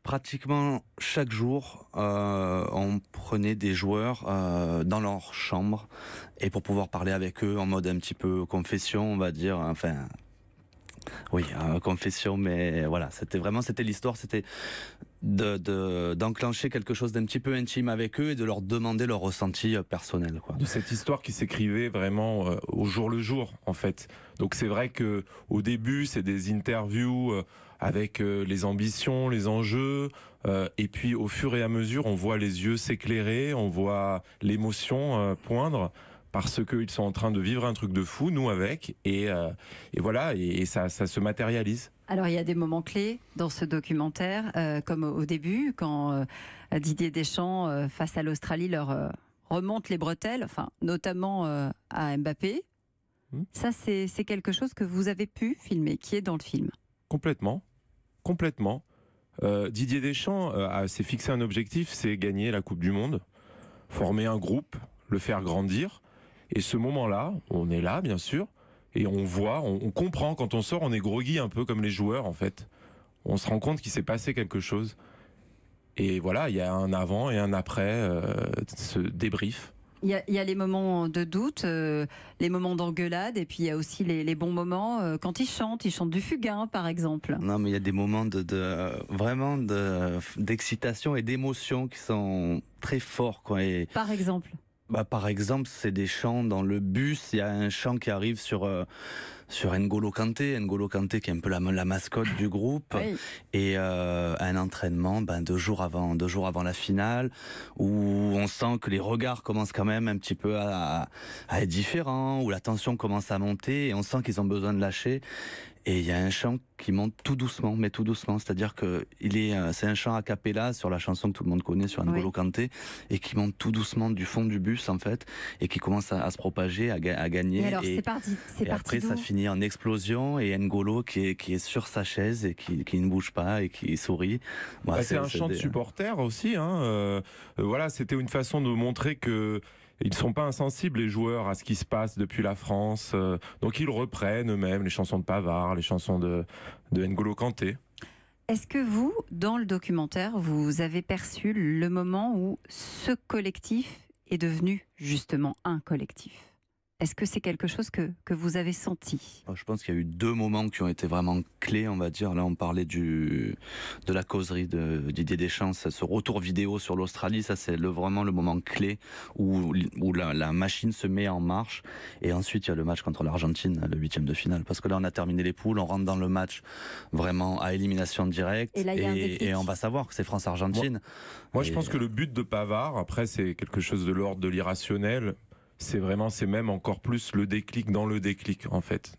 pratiquement chaque jour, on prenait des joueurs dans leur chambre et pour pouvoir parler avec eux en mode un petit peu confession, on va dire. Enfin, oui, confession, mais voilà, c'était l'histoire, c'était d'enclencher quelque chose d'un petit peu intime avec eux et de leur demander leur ressenti personnel, quoi. De cette histoire qui s'écrivait vraiment au jour le jour, en fait. Donc c'est vrai que au début, c'est des interviews avec les ambitions, les enjeux, et puis au fur et à mesure, on voit les yeux s'éclairer, on voit l'émotion poindre, parce qu'ils sont en train de vivre un truc de fou, nous avec, et voilà, et ça se matérialise. Alors, il y a des moments clés dans ce documentaire, comme au début, quand Didier Deschamps, face à l'Australie, leur remonte les bretelles, enfin, notamment à Mbappé. Ça, c'est quelque chose que vous avez pu filmer, qui est dans le film. Complètement. Didier Deschamps s'est fixé un objectif, c'est gagner la Coupe du Monde, former un groupe, le faire grandir. Et ce moment-là, on est là, bien sûr, et on voit, on comprend, quand on sort, on est groggy un peu comme les joueurs, en fait. On se rend compte qu'il s'est passé quelque chose. Et voilà, il y a un avant et un après ce débrief. Il y a les moments de doute, les moments d'engueulade, et puis il y a aussi les bons moments quand ils chantent du Fugain, par exemple. Non, mais il y a des moments vraiment d'excitation et d'émotion qui sont très forts, quoi. Et Par exemple. par exemple, c'est des chants dans le bus. Il y a un chant qui arrive sur N'Golo Kanté. N'Golo Kanté qui est un peu la mascotte du groupe. Oui. Et un entraînement 2 jours avant la finale, où on sent que les regards commencent quand même un petit peu à être différents, où la tension commence à monter et on sent qu'ils ont besoin de lâcher. Et il y a un chant qui monte tout doucement, mais tout doucement. C'est-à-dire que c'est un chant a cappella sur la chanson que tout le monde connaît, sur N'Golo Kanté, et qui monte tout doucement du fond du bus, en fait, et qui commence à se propager, à gagner. Et alors, c'est parti après, ça finit en explosion, et N'Golo qui est sur sa chaise et qui ne bouge pas et qui sourit. C'est un chant de supporter aussi. Voilà, c'était une façon de montrer que ils ne sont pas insensibles, les joueurs, à ce qui se passe depuis la France. Donc ils reprennent eux-mêmes les chansons de Pavard, les chansons de N'Golo Kanté. Est-ce que vous, dans le documentaire, vous avez perçu le moment où ce collectif est devenu justement un collectif ? Est-ce que c'est quelque chose que vous avez senti ? Je pense qu'il y a eu 2 moments qui ont été vraiment clés, on va dire. Là, on parlait de la causerie de Didier Deschamps, ce retour vidéo sur l'Australie, ça c'est vraiment le moment clé où la machine se met en marche. Et ensuite, il y a le match contre l'Argentine, le 8e de finale. Parce que là, on a terminé les poules, on rentre dans le match vraiment à élimination directe. Et là, il y a un déclic. Et on va savoir que c'est France-Argentine. Moi, je pense que le but de Pavard, après, c'est quelque chose de l'ordre de l'irrationnel. C'est même encore plus le déclic dans le déclic, en fait,